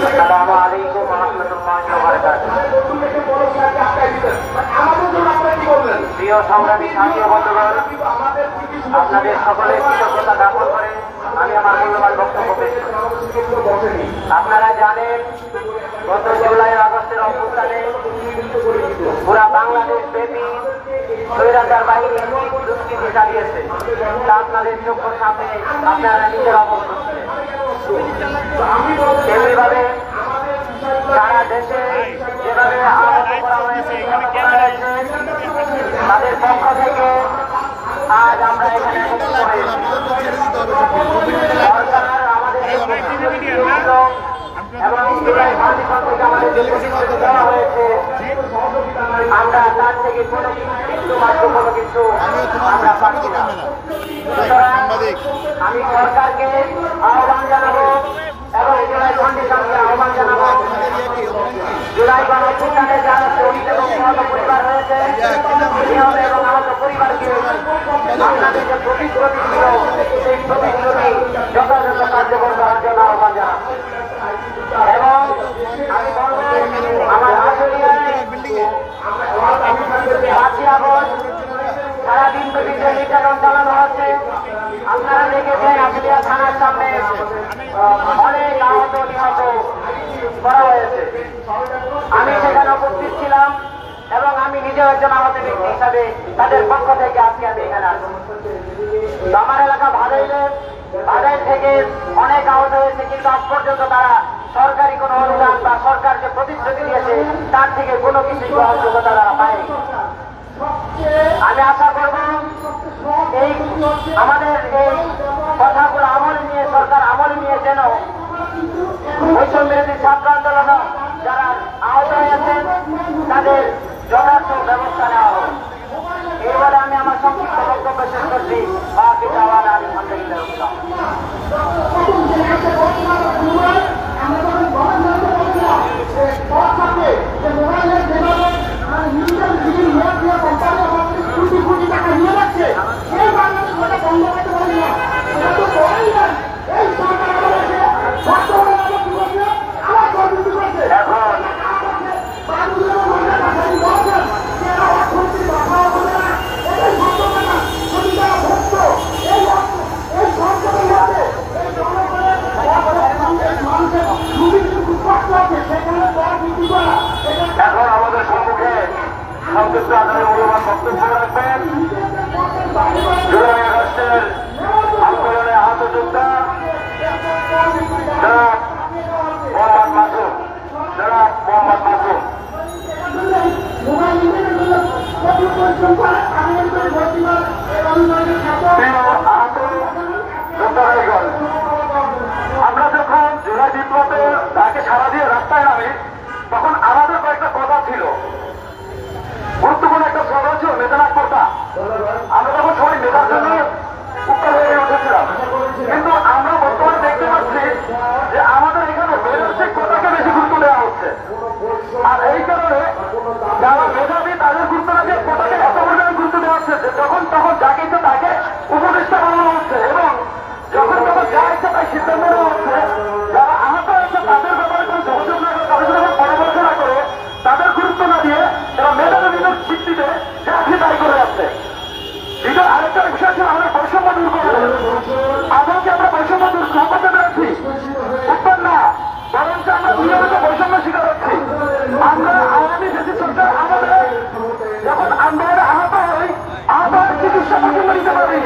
আসসালামু আলাইকুম ওয়া রাহমাতুল্লাহি ওয়া বারাকাতুহু। প্রিয় সংগ্রামী সাথী ও বন্ধুগণ, আপনাদের সকলের কৃতজ্ঞতা জ্ঞাপন করে আমি আমার মূল্যবান বক্তব্য পেশ করছি। আপনারা জানেন, গত জুলাই আগস্টের অভ্যুত্থানে পুরা বাংলাদেশ ব্যাপী স্বৈরাচার বাহিনী দুষ্কৃতি চালিয়েছে, তা আপনাদের চোখের সামনে আপনারা নিজের অবগত ছিলেন। তেমনিভাবে সারা দেশে যেভাবে আহত করা হয়েছে, তাদের পক্ষ থেকে আজ আমরা এখানে সরকার আমাদের এবং জুলাই ফাউন্ডেশন থেকে আমাদের যে প্রতিশ্রুতি দেওয়া হয়েছে, আমরা তার থেকে কোনো কিছু মাত্র কোনো কিছু আমরা পাচ্ছি না। সুতরাং আমি সরকারকে আহ্বান জানাবো এবং জুলাই ফাউন্ডেশনকে আহ্বান জানাবো, জুলাই গণঅভ্যুত্থানে যারা শহীদ এবং নিহত পরিবার হয়েছে, নিহত এবং আহত পরিবারকে আপনাদের যে প্রতিশ্রুতি ছিল, সেই প্রতিশ্রুতি যথাযথ কার্যকর করার জন্য আহ্বান জানাবো। এবং আমি বলব, আমার আসলে 5ই আগস্ট সারাদিন ব্যাপী যে নির্যাতন চালানো হচ্ছে, আপনারা দেখেছেন আশুলিয়া থানার সামনে অনেক আহত নিহত করা হয়েছে। আমি সেখানে উপস্থিত ছিলাম এবং আমি নিজেও একজন আহত ব্যক্তি হিসাবে তাদের পক্ষ থেকে আজকে আমি এখানে আসছি। আমার এলাকা ভাদাইল থেকে অনেক আহত হয়েছে, কিন্তু আজ পর্যন্ত তারা সরকারি কোনো অনুদান বা সরকার যে প্রতিশ্রুতি দিয়েছে তার থেকে কোনো কিছু গ্রহণযোগ্যতা তারা পায়নি। আমি আশা করব এই আমাদের এই কথাগুলো আমল নিয়ে, সরকার আমল নিয়ে যেন বৈষম্য বিরোধী ছাত্র আন্দোলন যারা আহত হয়েছেন তাদের যথার্থ ব্যবস্থা নেওয়া হবে। এই বলে আমি আমার সংক্ষিপ্ত বক্তব্য শেষ করছি। বাকি দাওয়াত আলহামদুলিল্লাহ। এখন আমাদের সম্মুখে সংক্ষিপ্ত আকারে মূল্যবান বক্তব্য রাখবেন জুলাই আগস্টের আন্দোলনে আহত যোদ্ধা জনাব মোহাম্মদ মাসুম। আহত যোদ্ধাগণ, আমরা যখন জুলাই বিপ্লবে তাকে সারা দিয়ে রাস্তায় নামি, তখন আমাদের কয়েকটা কথা ছিল, গুরুত্বপূর্ণ একটা স্লোগান ছিল মেধা লাভ করতা। আমরা তখন সবাই মেধার জন্য উত্তর হয়ে উঠেছিলাম, কিন্তু আমরা বর্তমানে দেখতে পাচ্ছি যে আমাদের এখানে মেধার চেয়ে কথাকে বেশি গুরুত্ব দেওয়া হচ্ছে। আর এই কারণে যারা মেধাবী তাদের গুরুত্ব না দিয়ে কথাকে এত পরিমাণে গুরুত্ব দেওয়া হচ্ছে যে যখন তখন যাকে ইচ্ছে তাকে উপদেষ্টা বানানো হচ্ছে এবং যখন তখন যা ইচ্ছে তাই সিদ্ধান্ত নেওয়া হচ্ছে। যারা আহত হয়েছে তাদের ব্যাপারে কোনো যোগাযোগ না করে, তাদের যখন পরামর্শ না করে, তাদের গুরুত্ব না দিয়ে তারা মেধাবীদের ভিত্তিতে যা আছে তাই করে যাচ্ছে। দ্বিতীয় আরেকটা বিষয় ছিল আমাদের বৈষম্য দূর করতে। আদৌকে আমরা বৈষম্য দূর করতে পেরেছি? উত্তর না, বরঞ্চ আমরা নিয়মিত বৈষম্য শিকার হচ্ছি। আমরা আওয়ামী ফ্যাসিস্ট সরকার আমাদের যখন আন্দোলনে আহত হই, আহত চিকিৎসা পর্যন্ত নিতে পারি,